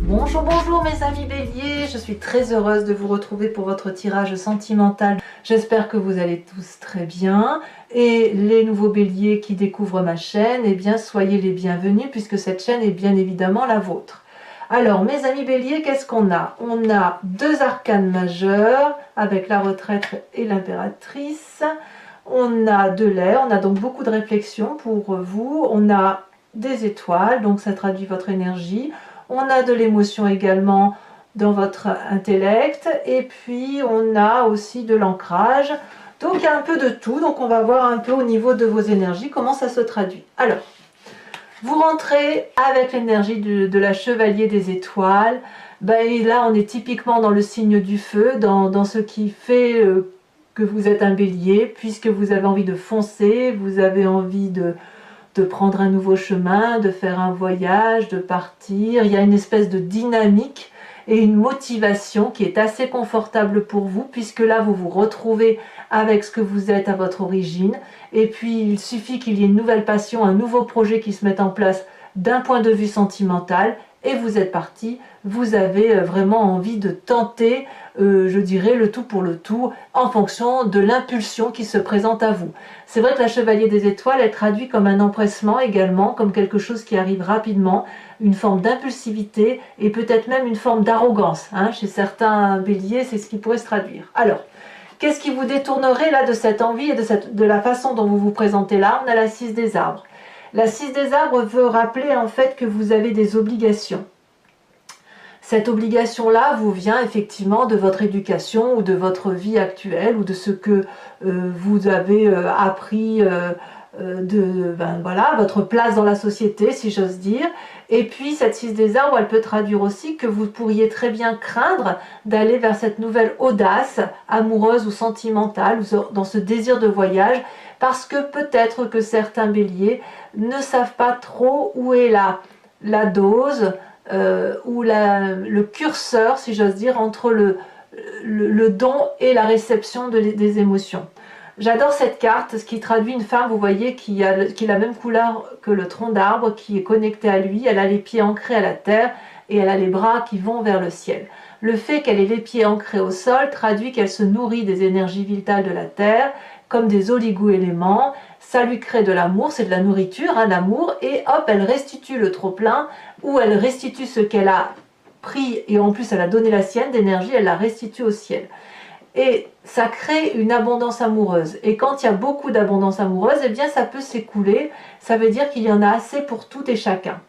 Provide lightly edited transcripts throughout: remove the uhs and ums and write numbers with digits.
Bonjour, bonjour mes amis béliers, je suis très heureuse de vous retrouver pour votre tirage sentimental. J'espère que vous allez tous très bien. Et les nouveaux béliers qui découvrent ma chaîne, eh bien soyez les bienvenus puisque cette chaîne est bien évidemment la vôtre. Alors mes amis béliers, qu'est-ce qu'on a? On a deux arcanes majeurs avec la retraite et l'impératrice. On a de l'air, on a donc beaucoup de réflexion pour vous. On a des étoiles, donc ça traduit votre énergie. On a de l'émotion également dans votre intellect. Et puis on a aussi de l'ancrage. Donc il y a un peu de tout. Donc on va voir un peu au niveau de vos énergies comment ça se traduit. Alors, vous rentrez avec l'énergie de la chevalier des étoiles. Et là on est typiquement dans le signe du feu, dans ce qui fait que vous êtes un bélier, puisque vous avez envie de foncer, vous avez envie de prendre un nouveau chemin, de faire un voyage, de partir. Il y a une espèce de dynamique et une motivation qui est assez confortable pour vous, puisque là vous vous retrouvez avec ce que vous êtes à votre origine. Et puis il suffit qu'il y ait une nouvelle passion, un nouveau projet qui se mette en place d'un point de vue sentimental, et vous êtes parti. Vous avez vraiment envie de tenter, je dirais, le tout pour le tout, en fonction de l'impulsion qui se présente à vous. C'est vrai que la chevalier des étoiles, elle traduit comme un empressement également, comme quelque chose qui arrive rapidement, une forme d'impulsivité et peut-être même une forme d'arrogance. Chez certains béliers, c'est ce qui pourrait se traduire. Alors, qu'est-ce qui vous détournerait là de cette envie et de la façon dont vous vous présentez là? On a la 6 des arbres. La 6 des arbres veut rappeler en fait que vous avez des obligations. Cette obligation-là vous vient effectivement de votre éducation ou de votre vie actuelle ou de ce que vous avez appris votre place dans la société, si j'ose dire. Et puis cette 6 des arbres, elle peut traduire aussi que vous pourriez très bien craindre d'aller vers cette nouvelle audace amoureuse ou sentimentale, ou dans ce désir de voyage, parce que peut-être que certains béliers ne savent pas trop où est la dose, ou le curseur, si j'ose dire, entre le don et la réception des émotions. J'adore cette carte, ce qui traduit une femme, vous voyez, qui a la même couleur que le tronc d'arbre, qui est connectée à lui. Elle a les pieds ancrés à la terre et elle a les bras qui vont vers le ciel. Le fait qu'elle ait les pieds ancrés au sol traduit qu'elle se nourrit des énergies vitales de la terre, comme des oligo-éléments. Ça lui crée de l'amour, c'est de la nourriture, l'amour, et hop, elle restitue le trop-plein, ou elle restitue ce qu'elle a pris, et en plus elle a donné la sienne d'énergie, elle la restitue au ciel. Et ça crée une abondance amoureuse. Et quand il y a beaucoup d'abondance amoureuse, eh bien ça peut s'écouler, ça veut dire qu'il y en a assez pour tout et chacun.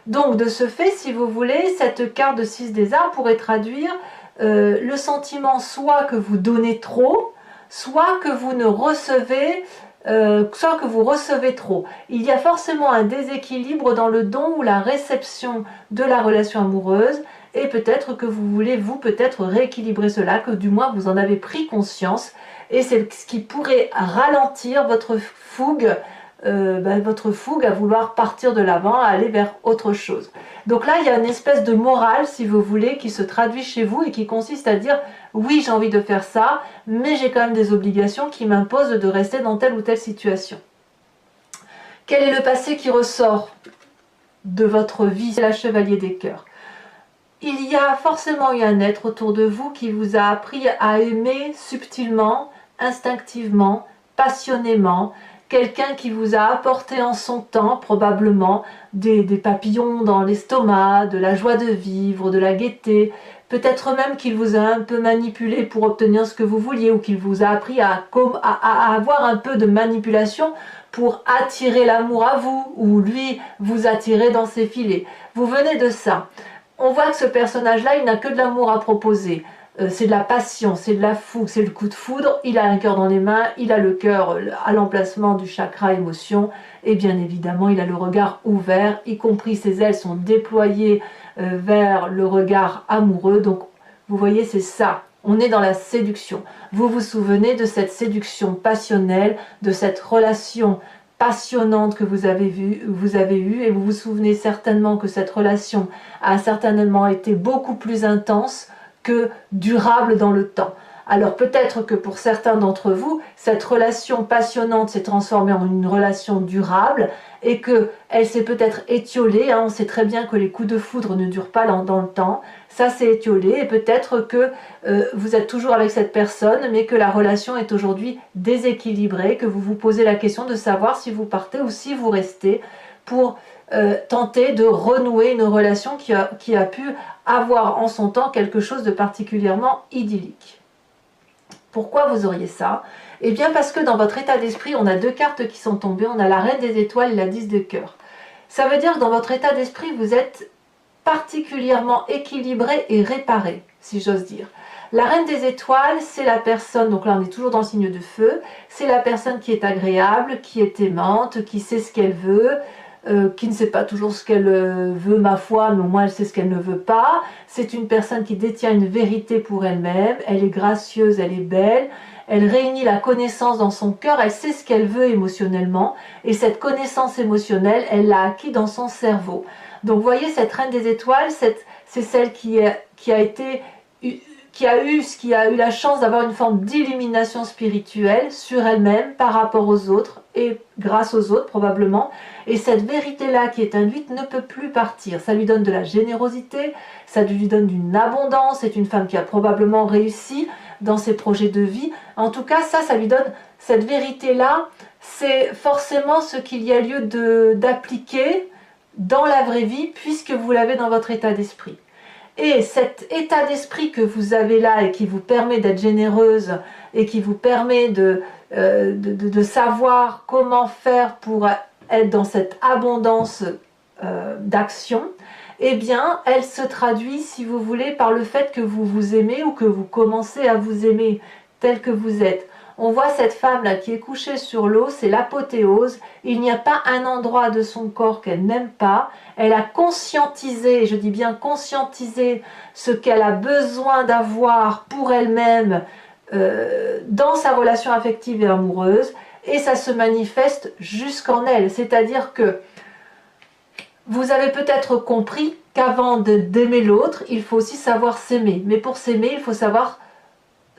Donc de ce fait, si vous voulez, cette carte de 6 des arbres pourrait traduire le sentiment soit que vous donnez trop, soit que vous ne recevez, soit que vous recevez trop. Il y a forcément un déséquilibre dans le don ou la réception de la relation amoureuse, et peut-être que vous voulez, vous, peut-être rééquilibrer cela, que du moins vous en avez pris conscience, et c'est ce qui pourrait ralentir votre fougue, à vouloir partir de l'avant, à aller vers autre chose. Donc là, il y a une espèce de morale, si vous voulez, qui se traduit chez vous et qui consiste à dire « oui, j'ai envie de faire ça, mais j'ai quand même des obligations qui m'imposent de rester dans telle ou telle situation ». Quel est le passé qui ressort de votre vie? C'est la chevalier des cœurs. Il y a forcément eu un être autour de vous qui vous a appris à aimer subtilement, instinctivement, passionnément, quelqu'un qui vous a apporté en son temps probablement des papillons dans l'estomac, de la joie de vivre, de la gaieté, peut-être même qu'il vous a un peu manipulé pour obtenir ce que vous vouliez, ou qu'il vous a appris à avoir un peu de manipulation pour attirer l'amour à vous, ou lui vous attirer dans ses filets. Vous venez de ça. On voit que ce personnage-là, il n'a que de l'amour à proposer. C'est de la passion, c'est de la fougue, c'est le coup de foudre. Il a un cœur dans les mains, il a le cœur à l'emplacement du chakra émotion, et bien évidemment, il a le regard ouvert, y compris ses ailes sont déployées vers le regard amoureux. Donc, vous voyez, c'est ça. On est dans la séduction. Vous vous souvenez de cette séduction passionnelle, de cette relation passionnante que vous avez eue, et vous vous souvenez certainement que cette relation a certainement été beaucoup plus intense que durable dans le temps. Alors peut-être que pour certains d'entre vous, cette relation passionnante s'est transformée en une relation durable et qu'elle s'est peut-être étiolée. Hein. On sait très bien que les coups de foudre ne durent pas dans le temps. Ça s'est étiolé et peut-être que vous êtes toujours avec cette personne, mais que la relation est aujourd'hui déséquilibrée, que vous vous posez la question de savoir si vous partez ou si vous restez pour tenter de renouer une relation qui a pu avoir en son temps quelque chose de particulièrement idyllique. Pourquoi vous auriez ça? Eh bien parce que dans votre état d'esprit, on a deux cartes qui sont tombées, on a la reine des étoiles et la 10 de cœur. Ça veut dire que dans votre état d'esprit, vous êtes particulièrement équilibré et réparé, si j'ose dire. La reine des étoiles, c'est la personne, donc là on est toujours dans le signe de feu, c'est la personne qui est agréable, qui est aimante, qui sait ce qu'elle veut, qui ne sait pas toujours ce qu'elle veut, ma foi, mais au moins elle sait ce qu'elle ne veut pas. C'est une personne qui détient une vérité pour elle-même, elle est gracieuse, elle est belle, elle réunit la connaissance dans son cœur, elle sait ce qu'elle veut émotionnellement, et cette connaissance émotionnelle, elle l'a acquis dans son cerveau. Donc vous voyez, cette reine des étoiles, c'est celle qui a eu la chance d'avoir une forme d'illumination spirituelle sur elle-même par rapport aux autres et grâce aux autres probablement. Et cette vérité-là qui est induite ne peut plus partir. Ça lui donne de la générosité, ça lui donne une abondance. C'est une femme qui a probablement réussi dans ses projets de vie. En tout cas, ça lui donne cette vérité-là. C'est forcément ce qu'il y a lieu d'appliquer dans la vraie vie puisque vous l'avez dans votre état d'esprit. Et cet état d'esprit que vous avez là et qui vous permet d'être généreuse et qui vous permet de savoir comment faire pour être dans cette abondance d'action, eh bien, elle se traduit, si vous voulez, par le fait que vous vous aimez ou que vous commencez à vous aimer tel que vous êtes. On voit cette femme-là qui est couchée sur l'eau, c'est l'apothéose. Il n'y a pas un endroit de son corps qu'elle n'aime pas. Elle a conscientisé, et je dis bien conscientisé, ce qu'elle a besoin d'avoir pour elle-même dans sa relation affective et amoureuse. Et ça se manifeste jusqu'en elle. C'est-à-dire que vous avez peut-être compris qu'avant d'aimer l'autre, il faut aussi savoir s'aimer. Mais pour s'aimer, il faut savoir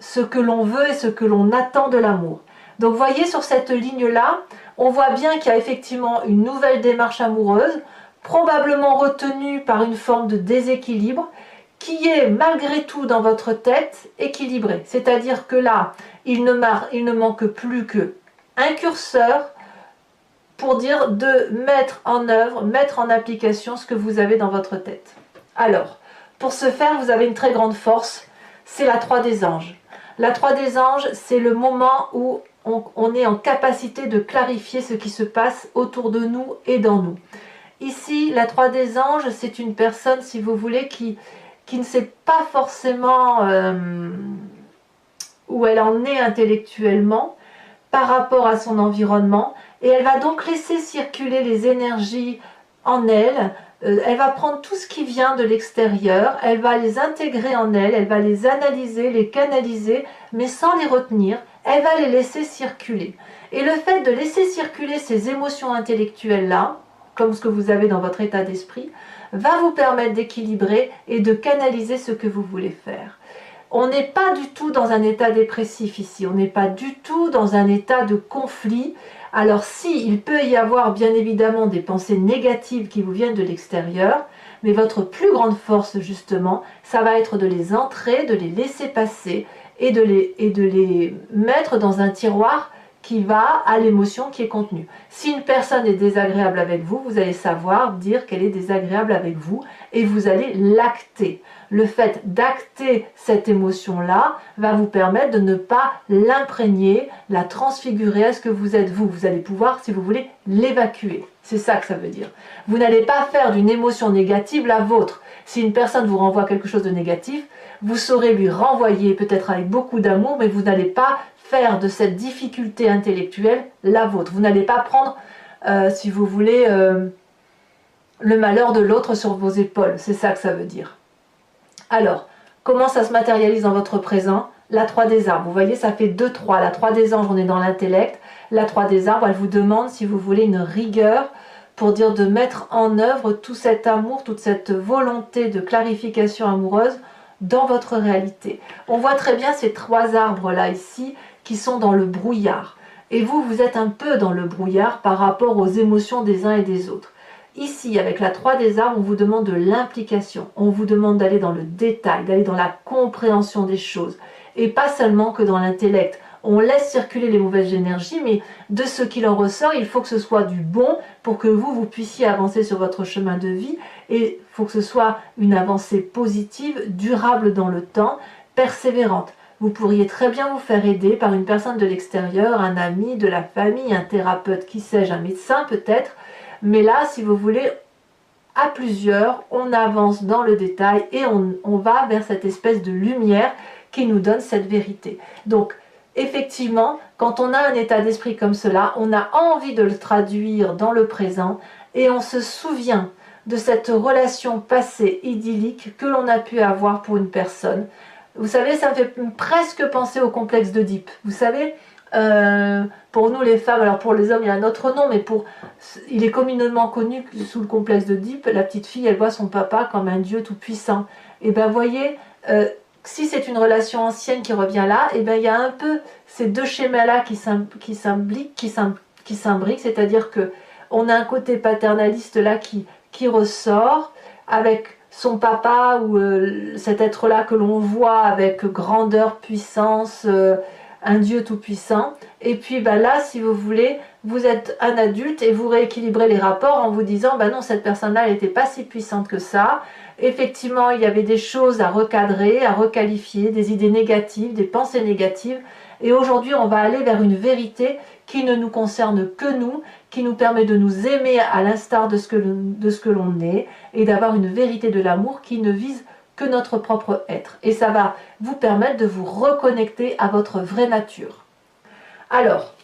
ce que l'on veut et ce que l'on attend de l'amour. Donc vous voyez, sur cette ligne-là, on voit bien qu'il y a effectivement une nouvelle démarche amoureuse, probablement retenue par une forme de déséquilibre, qui est malgré tout dans votre tête équilibrée. C'est-à-dire que là, il ne manque plus qu'un curseur pour dire de mettre en œuvre, mettre en application ce que vous avez dans votre tête. Alors, pour ce faire, vous avez une très grande force, c'est la 3 des anges. La 3 des anges, c'est le moment où on est en capacité de clarifier ce qui se passe autour de nous et dans nous. Ici, la 3 des anges, c'est une personne, si vous voulez, qui ne sait pas forcément où elle en est intellectuellement par rapport à son environnement, et elle va donc laisser circuler les énergies en elle. Elle va prendre tout ce qui vient de l'extérieur, elle va les intégrer en elle, elle va les analyser, les canaliser, mais sans les retenir, elle va les laisser circuler. Et le fait de laisser circuler ces émotions intellectuelles-là, comme ce que vous avez dans votre état d'esprit, va vous permettre d'équilibrer et de canaliser ce que vous voulez faire. On n'est pas du tout dans un état dépressif ici, on n'est pas du tout dans un état de conflit. Alors si, il peut y avoir bien évidemment des pensées négatives qui vous viennent de l'extérieur, mais votre plus grande force justement, ça va être de les entrer, de les laisser passer et de les mettre dans un tiroir qui va à l'émotion qui est contenue. Si une personne est désagréable avec vous, vous allez savoir dire qu'elle est désagréable avec vous et vous allez l'acter. Le fait d'acter cette émotion-là va vous permettre de ne pas l'imprégner, la transfigurer à ce que vous êtes vous. Vous allez pouvoir, si vous voulez, l'évacuer. C'est ça que ça veut dire. Vous n'allez pas faire d'une émotion négative la vôtre. Si une personne vous renvoie quelque chose de négatif, vous saurez lui renvoyer peut-être avec beaucoup d'amour, mais vous n'allez pas faire de cette difficulté intellectuelle la vôtre. Vous n'allez pas prendre, si vous voulez, le malheur de l'autre sur vos épaules. C'est ça que ça veut dire. Alors, comment ça se matérialise dans votre présent? La 3 des arbres. Vous voyez, ça fait 2-3. La 3 des anges, on est dans l'intellect. La 3 des arbres, elle vous demande, si vous voulez, une rigueur pour dire de mettre en œuvre tout cet amour, toute cette volonté de clarification amoureuse dans votre réalité. On voit très bien ces 3 arbres là ici qui sont dans le brouillard. Et vous, vous êtes un peu dans le brouillard par rapport aux émotions des uns et des autres. Ici, avec la 3 des arbres, on vous demande de l'implication. On vous demande d'aller dans le détail, d'aller dans la compréhension des choses. Et pas seulement que dans l'intellect. On laisse circuler les mauvaises énergies, mais de ce qu'il en ressort, il faut que ce soit du bon pour que vous puissiez avancer sur votre chemin de vie. Et il faut que ce soit une avancée positive, durable dans le temps, persévérante. Vous pourriez très bien vous faire aider par une personne de l'extérieur, un ami, de la famille, un thérapeute, qui sais-je, un médecin peut-être. Mais là, si vous voulez, à plusieurs, on avance dans le détail et on va vers cette espèce de lumière qui nous donne cette vérité. Donc, effectivement, quand on a un état d'esprit comme cela, on a envie de le traduire dans le présent et on se souvient de cette relation passée idyllique que l'on a pu avoir pour une personne. Vous savez, ça me fait presque penser au complexe d'Oedipe. Vous savez, pour nous les femmes, alors pour les hommes il y a un autre nom, mais il est communément connu sous le complexe d'Oedipe, la petite fille elle voit son papa comme un dieu tout puissant. Et bien voyez, si c'est une relation ancienne qui revient là, et bien il y a un peu ces 2 schémas là qui s'imbriquent, c'est-à-dire que on a un côté paternaliste là qui ressort avec son papa ou cet être-là que l'on voit avec grandeur, puissance, un Dieu tout-puissant. Et puis là, si vous voulez, vous êtes un adulte et vous rééquilibrez les rapports en vous disant, non, cette personne-là, elle n'était pas si puissante que ça. Effectivement, il y avait des choses à recadrer, à requalifier, des idées négatives, des pensées négatives. Et aujourd'hui, on va aller vers une vérité qui ne nous concerne que nous, qui nous permet de nous aimer à l'instar de ce que l'on est et d'avoir une vérité de l'amour qui ne vise que notre propre être. Et ça va vous permettre de vous reconnecter à votre vraie nature. Alors,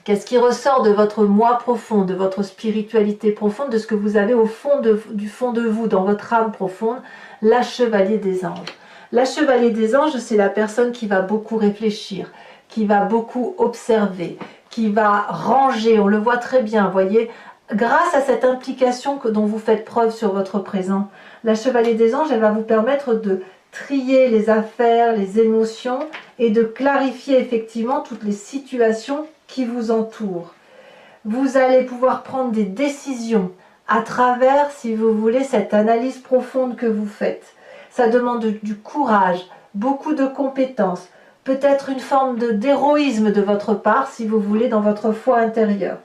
qu'est-ce qui ressort de votre moi profond, de votre spiritualité profonde, de ce que vous avez au fond du fond de vous, dans votre âme profonde? La chevalier des anges. La chevalier des anges, c'est la personne qui va beaucoup réfléchir, qui va beaucoup observer, qui va ranger, on le voit très bien, voyez, grâce à cette implication dont vous faites preuve sur votre présent. La chevalier des anges, elle va vous permettre de trier les affaires, les émotions et de clarifier effectivement toutes les situations qui vous entourent. Vous allez pouvoir prendre des décisions à travers, si vous voulez, cette analyse profonde que vous faites. Ça demande du courage, beaucoup de compétences, peut-être une forme d'héroïsme de votre part, si vous voulez, dans votre foi intérieure.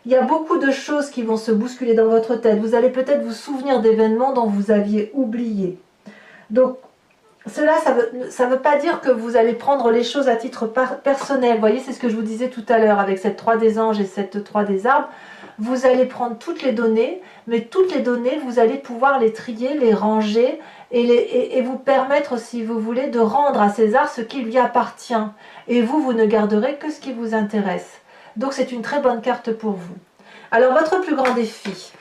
Il y a beaucoup de choses qui vont se bousculer dans votre tête. Vous allez peut-être vous souvenir d'événements dont vous aviez oublié. Donc, cela, ça veut pas dire que vous allez prendre les choses à titre personnel. Vous voyez, c'est ce que je vous disais tout à l'heure avec cette 3 des anges et cette 3 des arbres. Vous allez prendre toutes les données, mais toutes les données, vous allez pouvoir les trier, les ranger et vous permettre, si vous voulez, de rendre à César ce qui lui appartient. Et vous ne garderez que ce qui vous intéresse. Donc c'est une très bonne carte pour vous. Alors votre plus grand défi,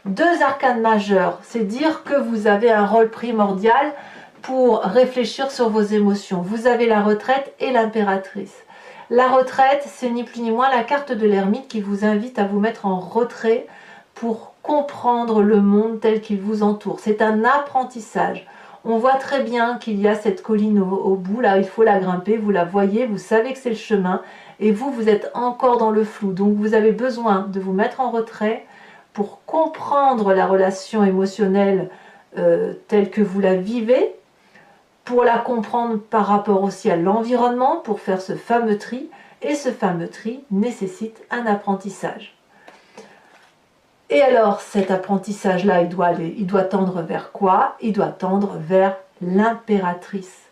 2 arcanes majeurs, c'est dire que vous avez un rôle primordial pour réfléchir sur vos émotions. Vous avez la retraite et l'impératrice. La retraite, c'est ni plus ni moins la carte de l'ermite qui vous invite à vous mettre en retrait pour comprendre le monde tel qu'il vous entoure. C'est un apprentissage. On voit très bien qu'il y a cette colline au bout, là il faut la grimper, vous la voyez, vous savez que c'est le chemin, et vous êtes encore dans le flou. Donc vous avez besoin de vous mettre en retrait pour comprendre la relation émotionnelle telle que vous la vivez, pour la comprendre par rapport aussi à l'environnement, pour faire ce fameux tri, et ce fameux tri nécessite un apprentissage. Et alors cet apprentissage-là, il doit tendre vers quoi? Il doit tendre vers l'impératrice.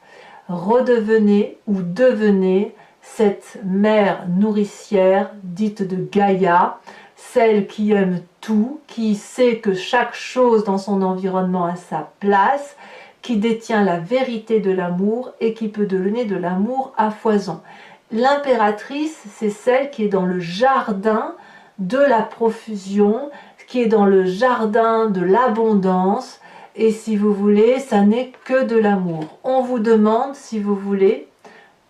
Redevenez ou devenez cette mère nourricière dite de Gaïa, celle qui aime tout, qui sait que chaque chose dans son environnement a sa place, qui détient la vérité de l'amour et qui peut donner de l'amour à foison. L'impératrice, c'est celle qui est dans le jardin de la profusion, qui est dans le jardin de l'abondance, et si vous voulez, ça n'est que de l'amour. On vous demande, si vous voulez,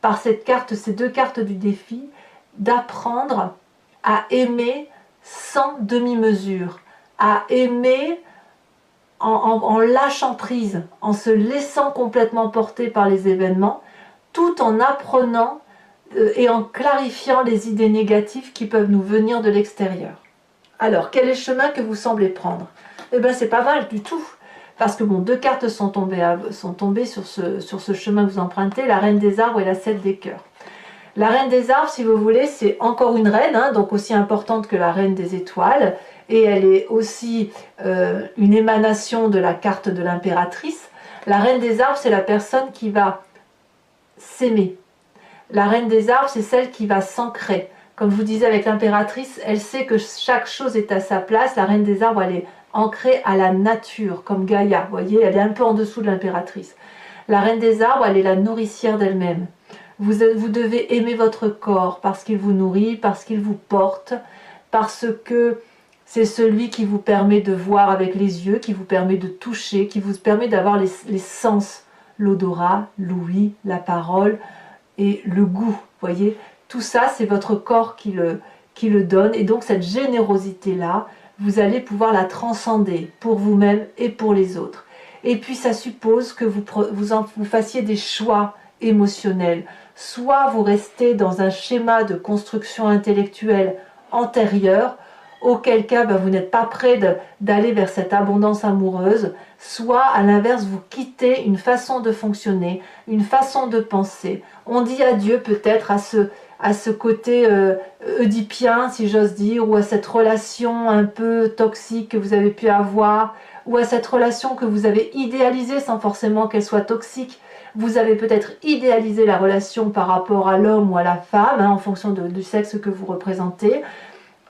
par cette carte, ces 2 cartes du défi, d'apprendre à aimer sans demi-mesure, à aimer en lâchant prise, en se laissant complètement porter par les événements, tout en apprenant et en clarifiant les idées négatives qui peuvent nous venir de l'extérieur. Alors, quel est le chemin que vous semblez prendre? Eh bien, c'est pas mal du tout. Parce que bon, deux cartes sont tombées sur ce chemin que vous empruntez, la Reine des Arbres et la 7 des Cœurs. La Reine des Arbres, si vous voulez, c'est encore une reine, hein, donc aussi importante que la Reine des Étoiles, et elle est aussi une émanation de la carte de l'impératrice. La Reine des Arbres, c'est la personne qui va s'aimer. La Reine des Arbres, c'est celle qui va s'ancrer. Comme je vous disais avec l'impératrice, elle sait que chaque chose est à sa place. La Reine des Arbres, elle est ancrée à la nature, comme Gaïa. Vous voyez, elle est un peu en dessous de l'impératrice. La Reine des Arbres, elle est la nourricière d'elle-même. Vous devez aimer votre corps parce qu'il vous nourrit, parce qu'il vous porte, parce que c'est celui qui vous permet de voir avec les yeux, qui vous permet de toucher, qui vous permet d'avoir les sens, l'odorat, l'ouïe, la parole et le goût. Voyez, tout ça, c'est votre corps qui le donne. Et donc, cette générosité-là, vous allez pouvoir la transcender pour vous-même et pour les autres. Et puis, ça suppose que vous fassiez des choix émotionnels. Soit vous restez dans un schéma de construction intellectuelle antérieure, auquel cas vous n'êtes pas prêt d'aller vers cette abondance amoureuse, soit à l'inverse vous quittez une façon de fonctionner, une façon de penser. On dit adieu peut-être à ce côté oedipien, si j'ose dire, ou à cette relation un peu toxique que vous avez pu avoir, ou à cette relation que vous avez idéalisée sans forcément qu'elle soit toxique. Vous avez peut-être idéalisé la relation par rapport à l'homme ou à la femme, hein, en fonction du sexe que vous représentez.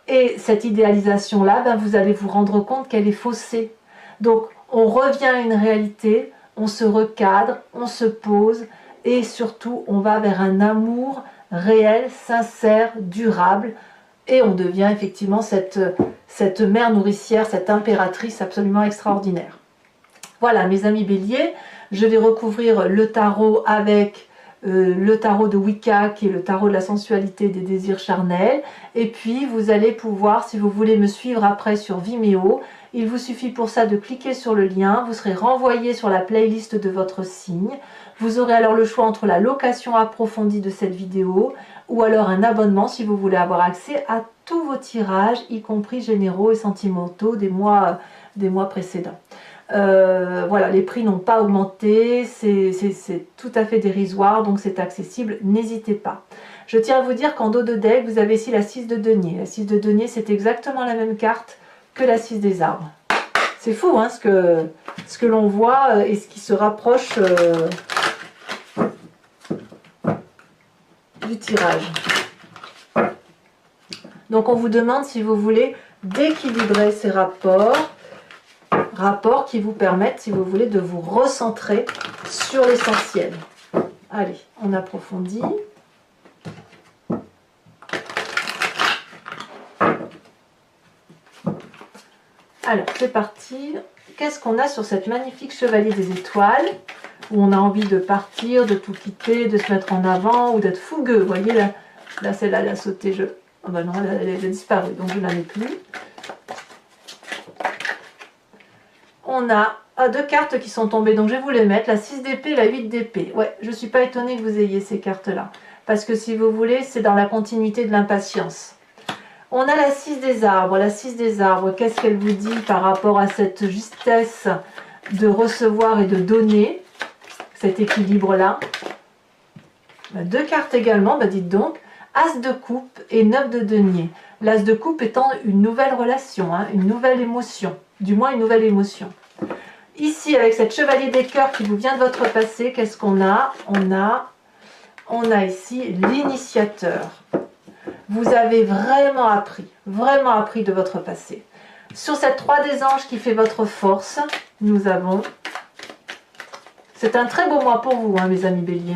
Et cette idéalisation-là, vous allez vous rendre compte qu'elle est faussée. Donc, on revient à une réalité, on se recadre, on se pose, et surtout, on va vers un amour réel, sincère, durable, et on devient effectivement cette mère nourricière, cette impératrice absolument extraordinaire. Voilà, mes amis béliers, je vais recouvrir le tarot avec le tarot de Wicca, qui est le tarot de la sensualité et des désirs charnels. Et puis, vous allez pouvoir, si vous voulez me suivre après sur Vimeo, il vous suffit pour ça de cliquer sur le lien. Vous serez renvoyé sur la playlist de votre signe. Vous aurez alors le choix entre la location approfondie de cette vidéo ou alors un abonnement si vous voulez avoir accès à tous vos tirages, y compris généraux et sentimentaux des mois précédents. Voilà, les prix n'ont pas augmenté, c'est tout à fait dérisoire, donc c'est accessible, n'hésitez pas. Je tiens à vous dire qu'en dos de deck, vous avez ici la 6 de denier. La 6 de denier, c'est exactement la même carte que la 6 des arbres. C'est fou, hein, ce que l'on voit et ce qui se rapproche du tirage. Donc on vous demande si vous voulez d'équilibrer ces rapports qui vous permettent, si vous voulez, de vous recentrer sur l'essentiel. Allez, on approfondit. Alors, c'est parti. Qu'est-ce qu'on a sur cette magnifique chevalier des étoiles, où on a envie de partir, de tout quitter, de se mettre en avant, ou d'être fougueux. Vous voyez, là celle-là, elle a sauté. Oh ben non, elle a disparu, donc je ne la mets plus. On a deux cartes qui sont tombées, donc je vais vous les mettre, la 6 d'épée et la 8 d'épée. Ouais, je ne suis pas étonnée que vous ayez ces cartes-là, parce que si vous voulez, c'est dans la continuité de l'impatience. On a la 6 des arbres. La 6 des arbres, qu'est-ce qu'elle vous dit par rapport à cette justesse de recevoir et de donner, cet équilibre-là? Deux cartes également, dites donc, As de coupe et 9 de denier. L'As de coupe étant une nouvelle relation, hein, une nouvelle émotion, du moins une nouvelle émotion. Ici, avec cette chevalier des cœurs qui vous vient de votre passé, qu'est-ce qu'on a? On a ici l'initiateur. Vous avez vraiment appris de votre passé. Sur cette 3 des anges qui fait votre force, nous avons... C'est un très beau mois pour vous, hein, mes amis béliers.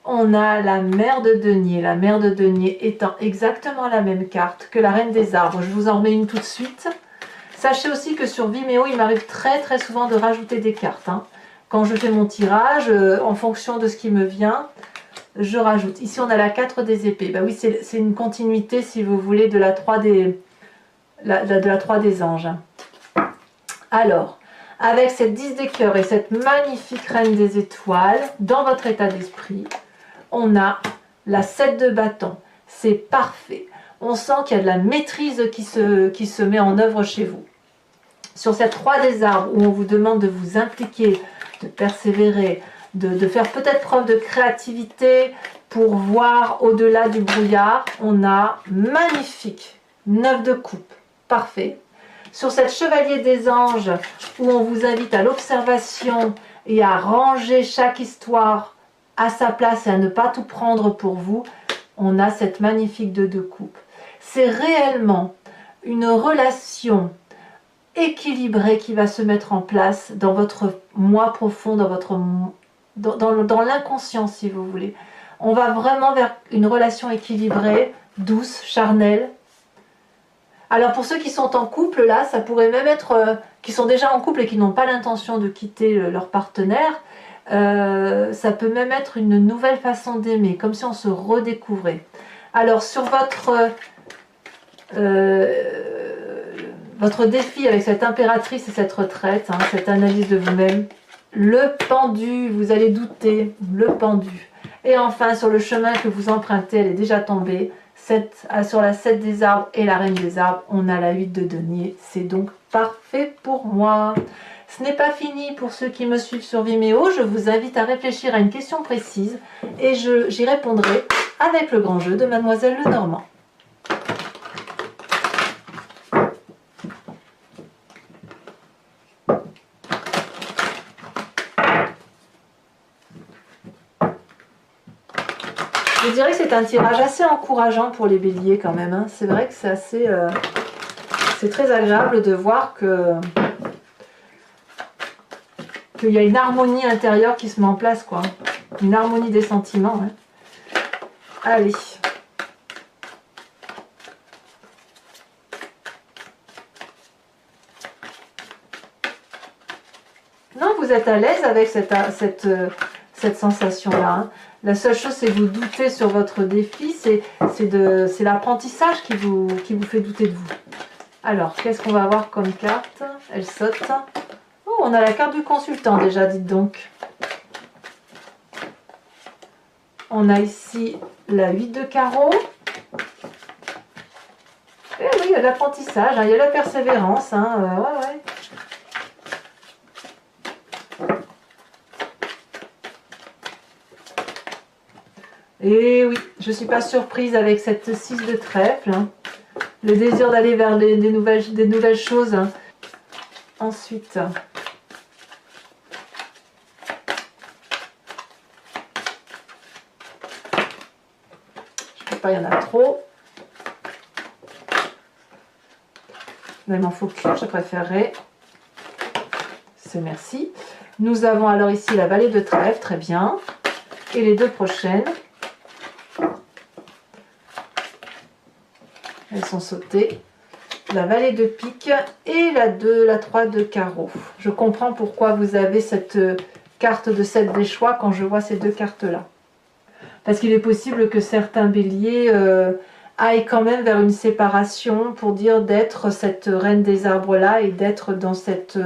On a la mère de denier. La mère de denier étant exactement la même carte que la reine des arbres. Je vous en remets une tout de suite. Sachez aussi que sur Vimeo, il m'arrive très souvent de rajouter des cartes. Hein. Quand je fais mon tirage, en fonction de ce qui me vient, je rajoute. Ici, on a la 4 des épées. Bah oui, c'est une continuité, si vous voulez, de la 3 des, de la 3 des anges. Alors, avec cette 10 des cœurs et cette magnifique reine des étoiles, dans votre état d'esprit, on a la 7 de bâton. C'est parfait. On sent qu'il y a de la maîtrise qui se met en œuvre chez vous. Sur cette 3 des arbres, où on vous demande de vous impliquer, de persévérer, de faire peut-être preuve de créativité pour voir au-delà du brouillard, on a magnifique 9 de coupe. Parfait. Sur cette chevalier des anges, où on vous invite à l'observation et à ranger chaque histoire à sa place et à ne pas tout prendre pour vous, on a cette magnifique 2 de coupe. C'est réellement une relation équilibrée qui va se mettre en place dans votre moi profond, dans l'inconscient, si vous voulez. On va vraiment vers une relation équilibrée, douce, charnelle. Alors pour ceux qui sont en couple, là, ça pourrait même être, qui sont déjà en couple et qui n'ont pas l'intention de quitter leur partenaire, ça peut même être une nouvelle façon d'aimer, comme si on se redécouvrait. Alors sur votre défi avec cette impératrice et cette retraite, hein, cette analyse de vous-même, le pendu, vous allez douter, le pendu. Et enfin, sur le chemin que vous empruntez, elle est déjà tombée. Sur la 7 des arbres et la reine des arbres, on a la 8 de denier. C'est donc parfait pour moi. Ce n'est pas fini pour ceux qui me suivent sur Vimeo. Je vous invite à réfléchir à une question précise et j'y répondrai avec le grand jeu de Mademoiselle Lenormand. Je dirais que c'est un tirage assez encourageant pour les béliers quand même. Hein. C'est vrai que c'est assez... c'est très agréable de voir qu'il y a une harmonie intérieure qui se met en place, quoi. Une harmonie des sentiments. Hein. Allez. Non, vous êtes à l'aise avec cette sensation-là. Hein. La seule chose, c'est que vous doutez sur votre défi, c'est l'apprentissage qui vous fait douter de vous. Alors, qu'est-ce qu'on va avoir comme carte? Elle saute. Oh, on a la carte du consultant déjà, dites donc. On a ici la 8 de carreau. Et oui, il y a l'apprentissage, hein, il y a la persévérance. Hein, ouais. Et oui, je ne suis pas surprise avec cette 6 de trèfle. Hein. Le désir d'aller vers des nouvelles choses. Hein. Ensuite, je ne sais pas, il y en a trop. Mais il m'en faut qu'une, je préférerais. C'est merci. Nous avons alors ici la vallée de trèfle, très bien. Et les deux prochaines. Elles sont sautées. La vallée de pique et la 3 de carreau. Je comprends pourquoi vous avez cette carte de 7 des choix quand je vois ces deux cartes-là. Parce qu'il est possible que certains béliers aillent quand même vers une séparation pour dire d'être cette reine des arbres-là et d'être dans cet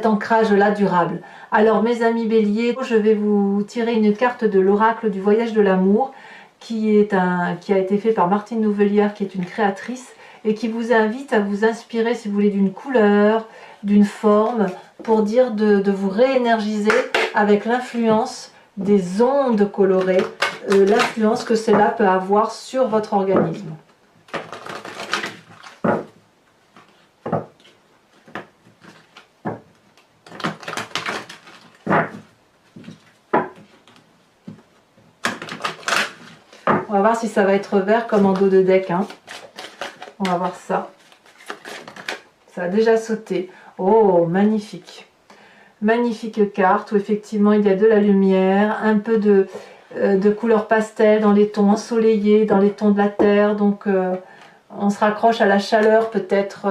ancrage-là durable. Alors mes amis béliers, je vais vous tirer une carte de l'oracle du voyage de l'amour qui a été fait par Martine Nouvelière, qui est une créatrice, et qui vous invite à vous inspirer, si vous voulez, d'une couleur, d'une forme, pour dire de vous réénergiser avec l'influence des ondes colorées, l'influence que cela peut avoir sur votre organisme. On va voir si ça va être vert comme en dos de deck. Hein. On va voir ça. Ça a déjà sauté. Oh, magnifique. Magnifique carte où effectivement il y a de la lumière, un peu de couleur pastel dans les tons ensoleillés, dans les tons de la terre. Donc on se raccroche à la chaleur, peut-être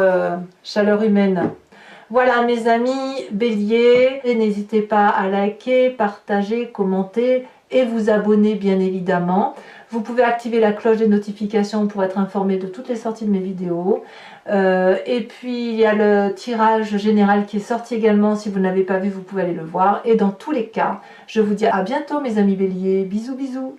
chaleur humaine. Voilà mes amis béliers, et n'hésitez pas à liker, partager, commenter et vous abonner bien évidemment. Vous pouvez activer la cloche des notifications pour être informé de toutes les sorties de mes vidéos. Et puis il y a le tirage général qui est sorti également. Si vous n'avez pas vu, vous pouvez aller le voir. Et dans tous les cas, je vous dis à bientôt mes amis béliers. Bisous bisous.